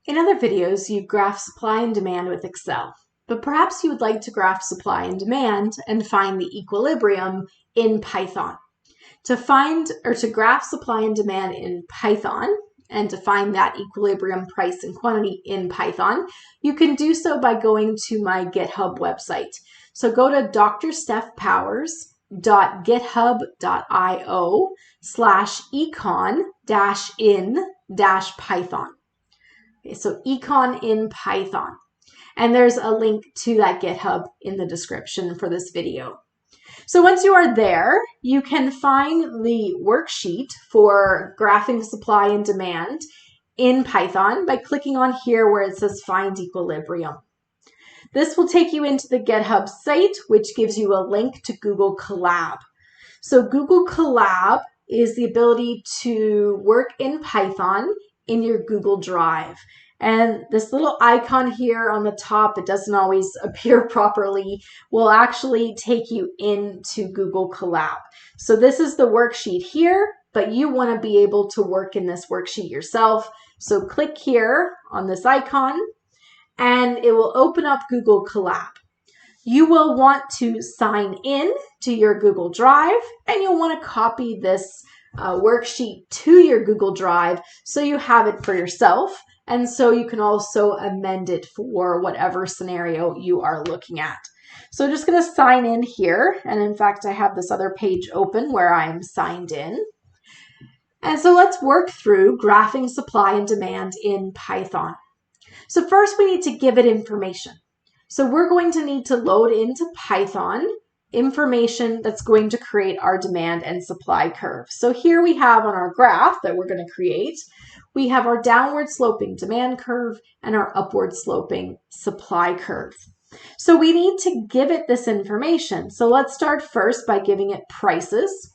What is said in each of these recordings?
In other videos, you've graphed supply and demand with Excel, but perhaps you would like to graph supply and demand and find the equilibrium in Python. To find or to graph supply and demand in Python and to find that equilibrium price and quantity in Python, you can do so by going to my GitHub website. So go to drstephpowers.github.io/econ-in-python. Okay, so Econ in Python. And there's a link to that GitHub in the description for this video. So once you are there, you can find the worksheet for graphing supply and demand in Python by clicking on here where it says Find Equilibrium. This will take you into the GitHub site, which gives you a link to Google Colab. So Google Colab is the ability to work in Python in your Google Drive. And this little icon here on the top, it doesn't always appear properly, will actually take you into Google Colab. So this is the worksheet here, but you want to be able to work in this worksheet yourself. So click here on this icon, and it will open up Google Colab. You will want to sign in to your Google Drive, and you'll want to copy this worksheet to your Google Drive so you have it for yourself, and so you can also amend it for whatever scenario you are looking at. So I'm just going to sign in here, and in fact I have this other page open where I'm signed in. And so let's work through graphing supply and demand in Python. So first we need to give it information. So we're going to need to load into Python information that's going to create our demand and supply curve. So here we have on our graph that we're going to create, we have our downward sloping demand curve and our upward sloping supply curve. So we need to give it this information. So let's start first by giving it prices.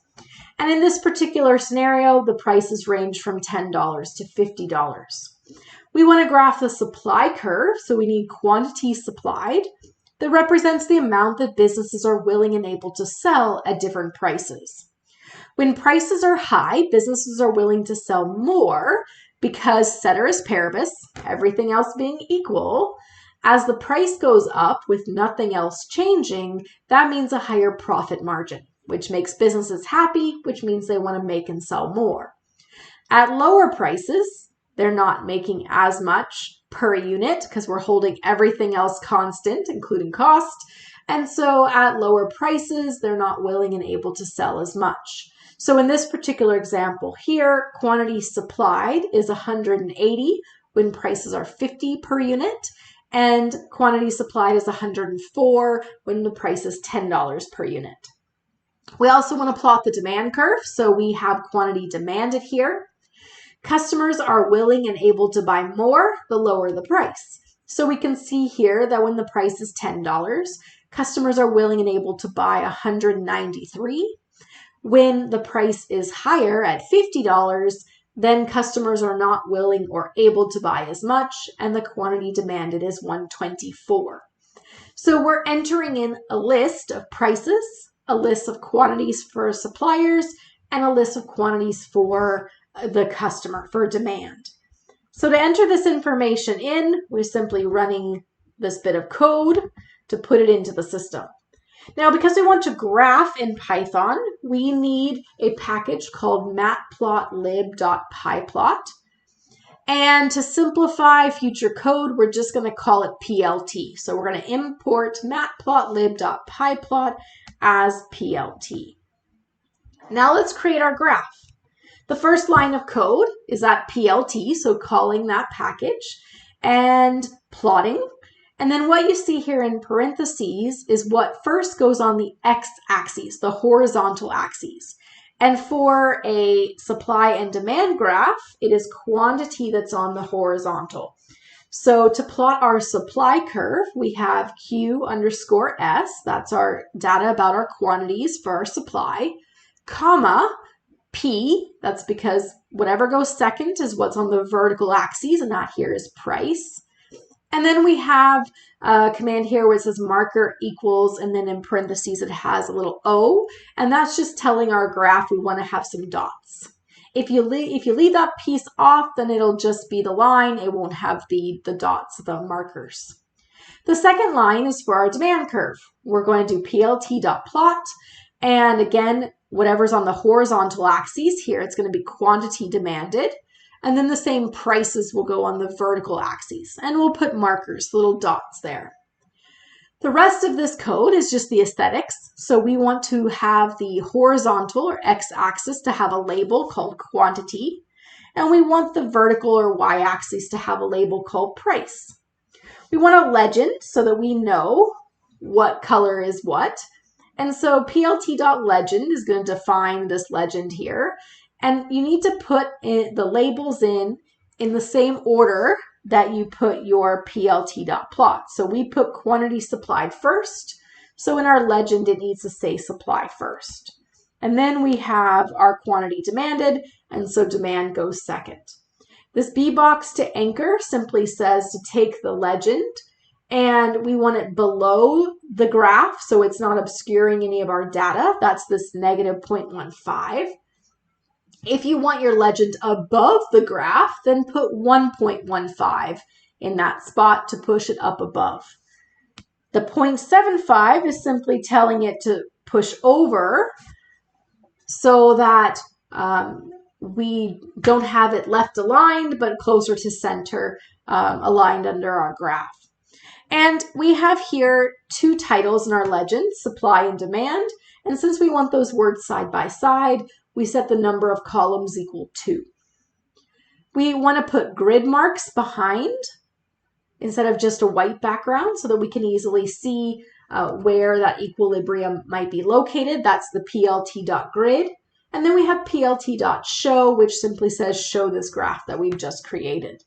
And in this particular scenario, the prices range from $10 to $50. We want to graph the supply curve, so we need quantity supplied that represents the amount that businesses are willing and able to sell at different prices. When prices are high, businesses are willing to sell more because ceteris paribus, everything else being equal, as the price goes up with nothing else changing, that means a higher profit margin, which makes businesses happy, which means they want to make and sell more. At lower prices, they're not making as much per unit because we're holding everything else constant, including cost. And so at lower prices, they're not willing and able to sell as much. So in this particular example here, quantity supplied is 180 when prices are 50 per unit, and quantity supplied is 104 when the price is $10 per unit. We also want to plot the demand curve. So we have quantity demanded here. Customers are willing and able to buy more the lower the price. So we can see here that when the price is $10, customers are willing and able to buy 193. When the price is higher at $50, then customers are not willing or able to buy as much, and the quantity demanded is 124. So we're entering in a list of prices, a list of quantities for suppliers, and a list of quantities for the customer for demand. So to enter this information in, we're simply running this bit of code to put it into the system. Now, because we want to graph in Python, we need a package called matplotlib.pyplot. And to simplify future code, we're just going to call it PLT. So we're going to import matplotlib.pyplot as PLT. Now let's create our graph. The first line of code is that PLT, so calling that package and plotting. And then what you see here in parentheses is what first goes on the x-axis, the horizontal axis. And for a supply and demand graph, it is quantity that's on the horizontal. So to plot our supply curve, we have Q_S, that's our data about our quantities for our supply, comma, P, that's because whatever goes second is what's on the vertical axis, and that here is price. And then we have a command here where it says marker equals, and then in parentheses it has a little O, and that's just telling our graph we want to have some dots. if you leave that piece off, then it'll just be the line. It won't have the dots, the markers. The second line is for our demand curve. We're going to do plt.plot. And again, whatever's on the horizontal axis here, it's going to be quantity demanded. And then the same prices will go on the vertical axis. And we'll put markers, little dots there. The rest of this code is just the aesthetics. So we want to have the horizontal or x-axis to have a label called quantity. And we want the vertical or y-axis to have a label called price. We want a legend so that we know what color is what. And so plt.legend is going to define this legend here. And you need to put the labels in the same order that you put your plt.plot. So we put quantity supplied first. So in our legend, it needs to say supply first. And then we have our quantity demanded, and so demand goes second. This B box to anchor simply says to take the legend, and we want it below the graph so it's not obscuring any of our data. That's this negative 0.15. If you want your legend above the graph, then put 1.15 in that spot to push it up above. The 0.75 is simply telling it to push over so that we don't have it left aligned, but closer to center, aligned under our graph. And we have here two titles in our legend, supply and demand. And since we want those words side by side, we set the number of columns equal 2. We want to put grid marks behind instead of just a white background so that we can easily see where that equilibrium might be located. That's the plt.grid. And then we have plt.show, which simply says show this graph that we've just created.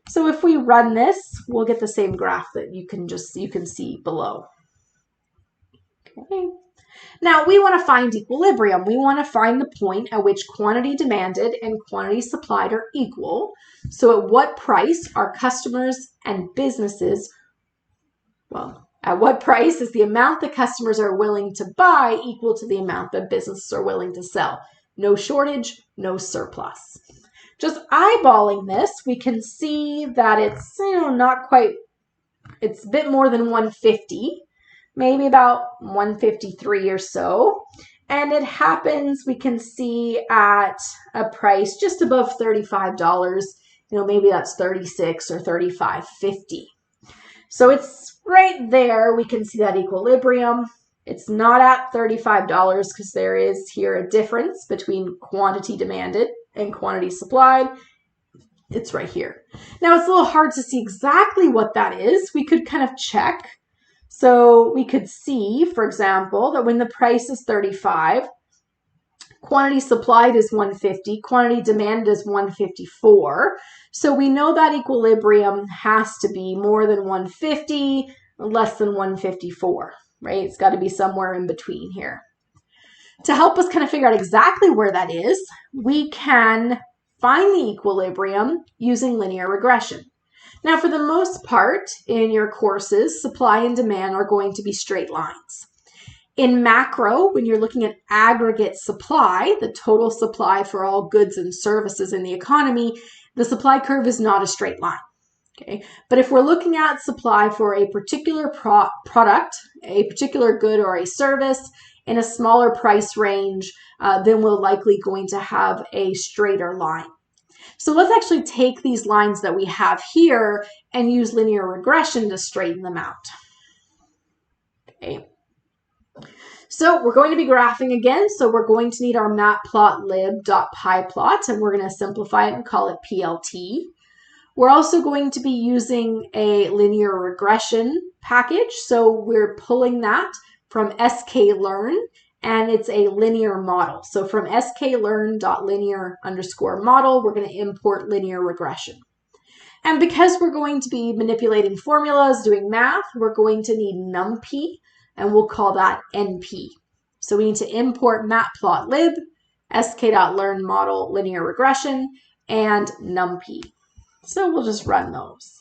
So if we run this, we'll get the same graph that you can see below. Okay. Now we want to find equilibrium. We want to find the point at which quantity demanded and quantity supplied are equal. So at what price are customers and businesses, at what price is the amount that customers are willing to buy equal to the amount that businesses are willing to sell? No shortage, no surplus. Just eyeballing this, we can see that it's not quite, it's a bit more than 150. Maybe about 153 or so. And it happens, we can see at a price just above $35. Maybe that's 36 or 35.50. So it's right there. We can see that equilibrium. It's not at $35 because there is here a difference between quantity demanded and quantity supplied. It's right here. Now it's a little hard to see exactly what that is. We could kind of check. So we could see, for example, that when the price is 35, quantity supplied is 150, quantity demanded is 154. So we know that equilibrium has to be more than 150, less than 154, right? It's got to be somewhere in between here. To help us kind of figure out exactly where that is, we can find the equilibrium using linear regression. Now, for the most part in your courses, supply and demand are going to be straight lines. In macro, when you're looking at aggregate supply, the total supply for all goods and services in the economy, the supply curve is not a straight line. Okay? But if we're looking at supply for a particular product, a particular good or a service in a smaller price range, then we're likely going to have a straighter line. So let's actually take these lines that we have here and use linear regression to straighten them out. Okay. So we're going to be graphing again. So we're going to need our matplotlib.pyplot, and we're going to simplify it and call it PLT. We're also going to be using a linear regression package. So we're pulling that from sklearn, and it's a linear model. So from sklearn.linear_model, we're going to import linear regression. And because we're going to be manipulating formulas, doing math, we're going to need numpy, and we'll call that NP. So we need to import matplotlib, sk.learn model linear regression, and numpy. So we'll just run those.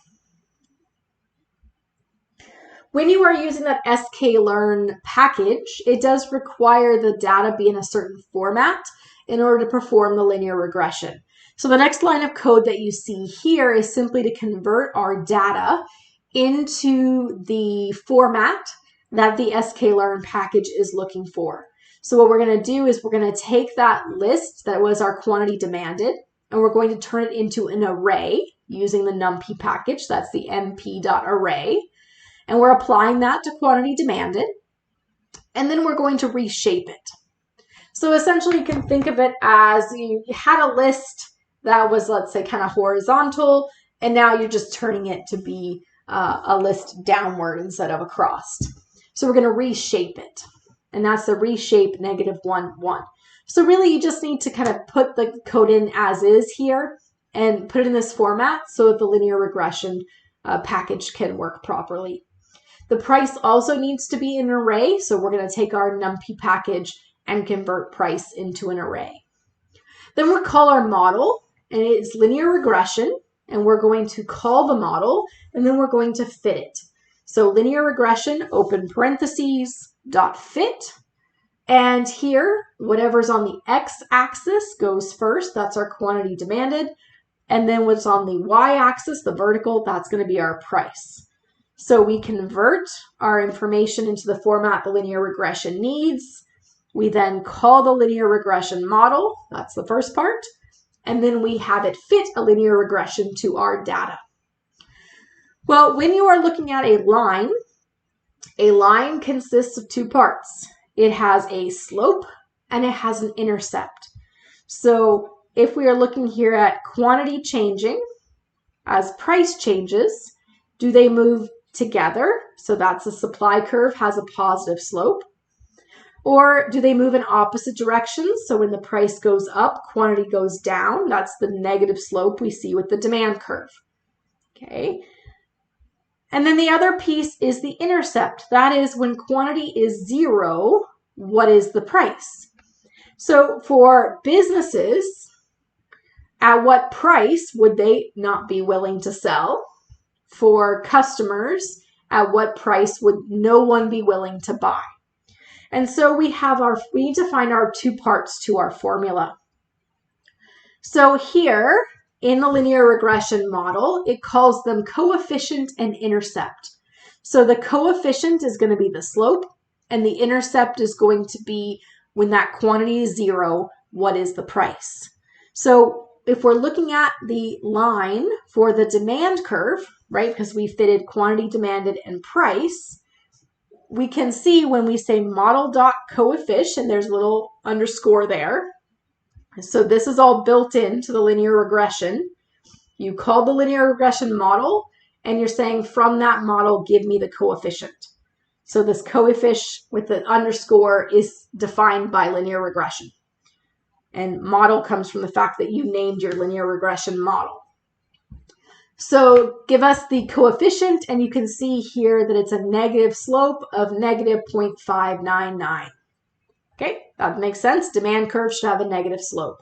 When you are using that sklearn package, it does require the data be in a certain format. in order to perform the linear regression. So the next line of code that you see here is simply to convert our data into the format that the sklearn package is looking for. So what we're going to do is we're going to take that list that was our quantity demanded, and we're going to turn it into an array using the numpy package. That's the mp.array. And we're applying that to quantity demanded. And then we're going to reshape it. So essentially you can think of it as you had a list that was, let's say, kind of horizontal, and now you're just turning it to be a list downward instead of across. So we're going to reshape it. And that's the reshape -1, 1. So really you just need to kind of put the code in as is here and put it in this format so that the linear regression package can work properly. The price also needs to be an array, so we're going to take our numpy package and convert price into an array. Then we'll call our model, and it's linear regression, and we're going to call the model, and then we're going to fit it. So linear regression, open parentheses, .fit, and here, whatever's on the x-axis goes first, that's our quantity demanded, and then what's on the y-axis, the vertical, that's going to be our price. So we convert our information into the format the linear regression needs. We then call the linear regression model, that's the first part, and then we have it fit a linear regression to our data. Well, when you are looking at a line consists of two parts. It has a slope and it has an intercept. So if we are looking here at quantity changing as price changes, do they move together? So that's the supply curve has a positive slope. Or do they move in opposite directions? So when the price goes up, quantity goes down. That's the negative slope we see with the demand curve. Okay. And then the other piece is the intercept. That is when quantity is 0, what is the price? So for businesses, at what price would they not be willing to sell? For customers, at what price would no one be willing to buy? And so we need to find our two parts to our formula. So here in the linear regression model, it calls them coefficient and intercept. So the coefficient is going to be the slope, and the intercept is going to be when that quantity is 0, what is the price? So if we're looking at the line for the demand curve, right, because we fitted quantity demanded and price, we can see when we say model.coefficient, there's a little underscore there. So this is all built into the linear regression. You call the linear regression model, and you're saying from that model, give me the coefficient. So this coefficient with the underscore is defined by linear regression. And model comes from the fact that you named your linear regression model. So give us the coefficient, and you can see here that it's a negative slope of -0.599. Okay, that makes sense. Demand curve should have a negative slope.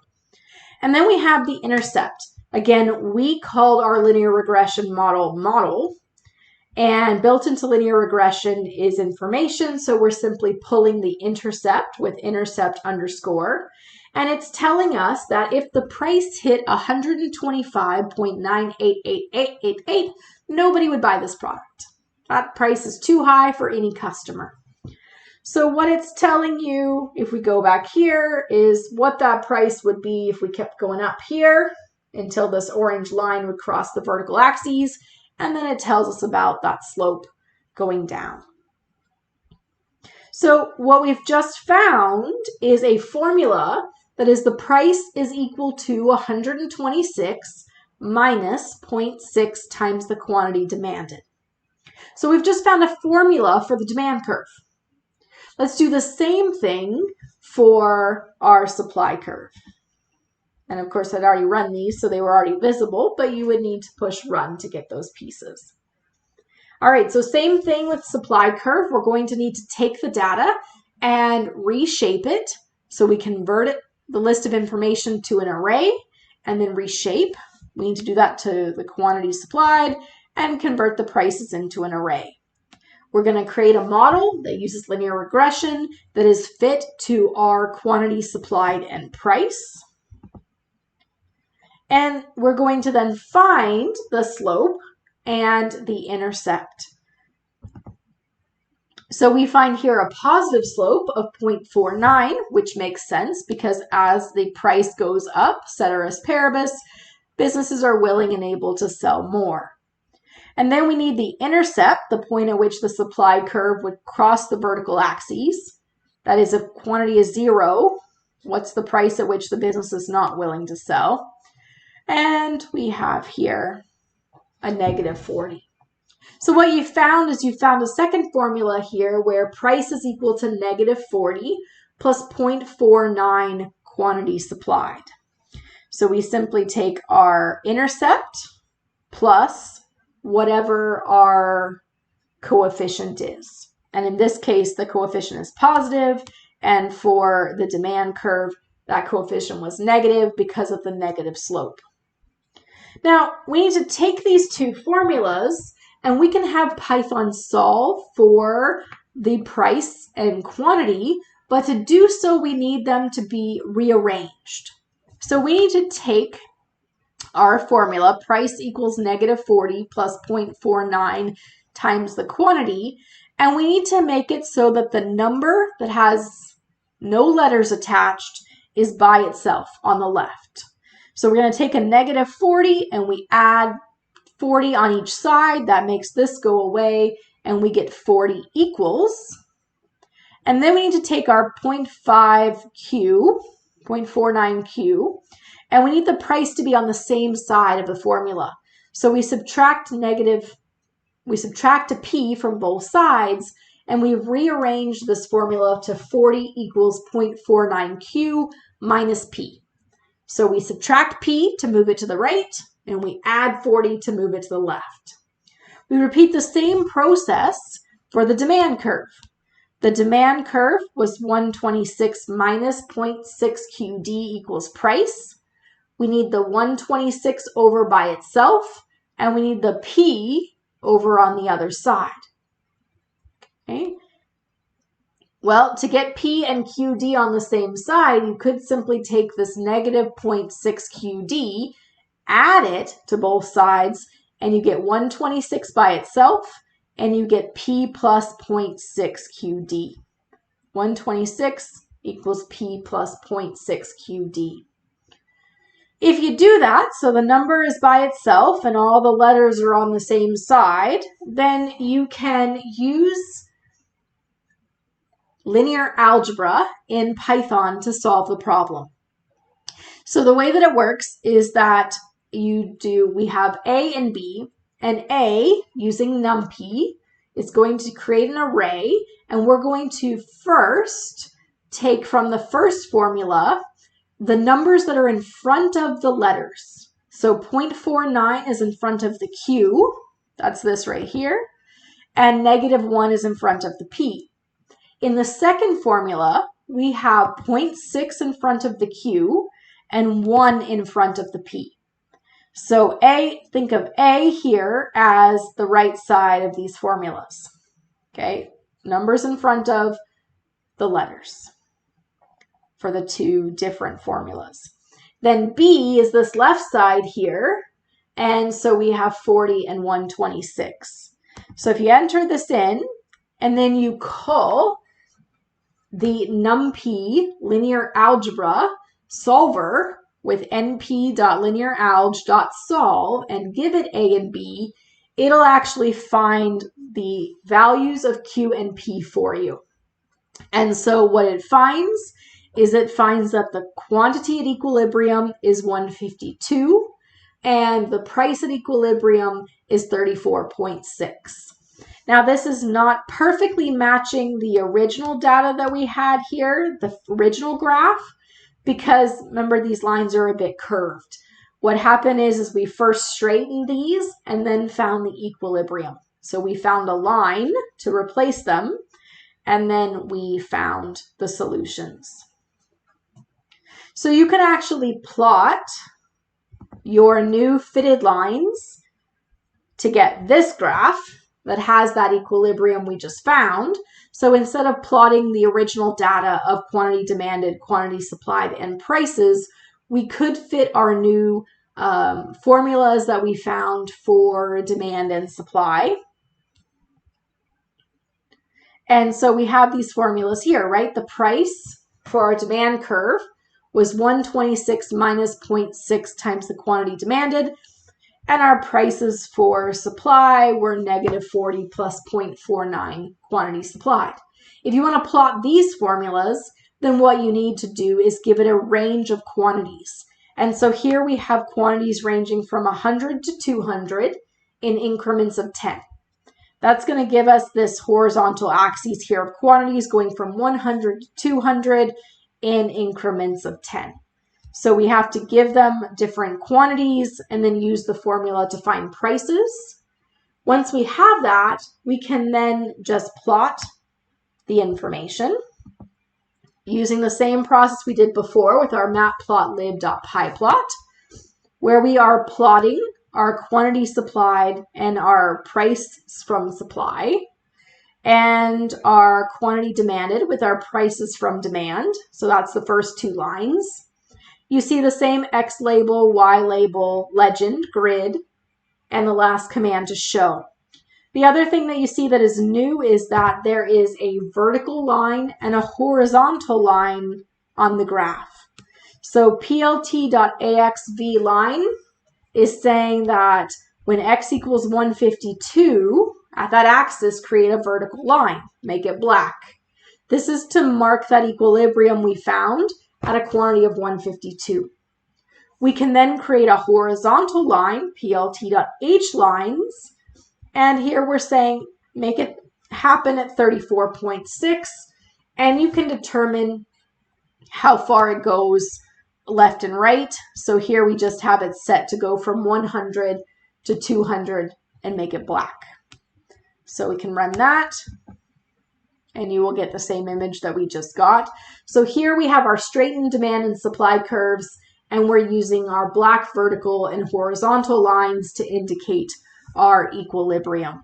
And then we have the intercept. Again, we called our linear regression model, and built into linear regression is information. So we're simply pulling the intercept with intercept underscore. And it's telling us that if the price hit 125.988888, nobody would buy this product. That price is too high for any customer. So what it's telling you, if we go back here, is what that price would be if we kept going up here until this orange line would cross the vertical axes, and then it tells us about that slope going down. So what we've just found is a formula that is the price is equal to 126 minus 0.6 times the quantity demanded. So we've just found a formula for the demand curve. Let's do the same thing for our supply curve. And of course, I'd already run these, so they were already visible, but you would need to push run to get those pieces. All right, so same thing with supply curve. We're going to need to take the data and reshape it. So we convert it, the list of information, to an array, and then reshape. We need to do that to the quantity supplied and convert the prices into an array. We're going to create a model that uses linear regression that is fit to our quantity supplied and price. And we're going to then find the slope and the intercept. So we find here a positive slope of 0.49, which makes sense because as the price goes up, ceteris paribus, businesses are willing and able to sell more. And then we need the intercept, the point at which the supply curve would cross the vertical axes. That is, if quantity is 0, what's the price at which the business is not willing to sell? And we have here a negative 40. So what you found is you found a second formula here where price is equal to negative 40 plus 0.49 quantity supplied. So we simply take our intercept plus whatever our coefficient is. And in this case, the coefficient is positive, and for the demand curve, that coefficient was negative because of the negative slope. Now, we need to take these two formulas and we can have Python solve for the price and quantity, but to do so, we need them to be rearranged. So we need to take our formula, price equals negative 40 plus 0.49 times the quantity, and we need to make it so that the number that has no letters attached is by itself on the left. So we're going to take a negative 40 and we add 40 on each side. That makes this go away and we get 40 equals. And then we need to take our 0.49q, and we need the price to be on the same side of the formula. So we subtract a p from both sides, and we've rearranged this formula to 40 equals 0.49q minus p. So we subtract p to move it to the right, and we add 40 to move it to the left. We repeat the same process for the demand curve. The demand curve was 126 minus 0.6 QD equals price. We need the 126 over by itself, and we need the P over on the other side. Okay. Well, to get P and QD on the same side, you could simply take this negative 0.6 QD, add it to both sides, and you get 126 by itself, and you get P plus 0.6 QD. 126 equals P plus 0.6 QD. If you do that, so the number is by itself and all the letters are on the same side, then you can use linear algebra in Python to solve the problem. So the way that it works is that we have A and B, and A, using NumPy, is going to create an array, and we're going to first take from the first formula the numbers that are in front of the letters. So 0.49 is in front of the Q, that's this right here, and negative 1 is in front of the P. In the second formula, we have 0.6 in front of the Q and 1 in front of the P. So think of A here as the right side of these formulas. Okay, numbers in front of the letters for the two different formulas. Then B is this left side here, and so we have 40 and 126. So if you enter this in, and then you call the NumPy linear algebra solver with np.linearalg.solve and give it A and B, it'll actually find the values of Q and P for you. And so what it finds is it finds that the quantity at equilibrium is 152 and the price at equilibrium is 34.6. Now this is not perfectly matching the original data that we had here, the original graph, because remember these lines are a bit curved. What happened is we first straightened these and then found the equilibrium. So we found a line to replace them, and then we found the solutions. So you can actually plot your new fitted lines to get this graph, that has that equilibrium we just found. So instead of plotting the original data of quantity demanded, quantity supplied, and prices, we could fit our new formulas that we found for demand and supply. And so we have these formulas here, right? The price for our demand curve was 126 minus 0.6 times the quantity demanded. And our prices for supply were negative 40 plus 0.49 quantity supplied. If you want to plot these formulas, then what you need to do is give it a range of quantities. And so here we have quantities ranging from 100 to 200 in increments of 10. That's going to give us this horizontal axis here of quantities going from 100 to 200 in increments of 10. So we have to give them different quantities and then use the formula to find prices. Once we have that, we can then just plot the information using the same process we did before with our matplotlib.pyplot, where we are plotting our quantity supplied and our price from supply, and our quantity demanded with our prices from demand. So that's the first two lines. You see the same X label, Y label, legend, grid, and the last command to show. The other thing that you see that is new is that there is a vertical line and a horizontal line on the graph. So plt.axv line is saying that when x equals 152, at that axis, create a vertical line, make it black. This is to mark that equilibrium we found at a quantity of 152. We can then create a horizontal line, plt.h lines, and here we're saying make it happen at 34.6, and you can determine how far it goes left and right. So here we just have it set to go from 100 to 200 and make it black. So we can run that, and you will get the same image that we just got. So here we have our straightened demand and supply curves, and we're using our black vertical and horizontal lines to indicate our equilibrium.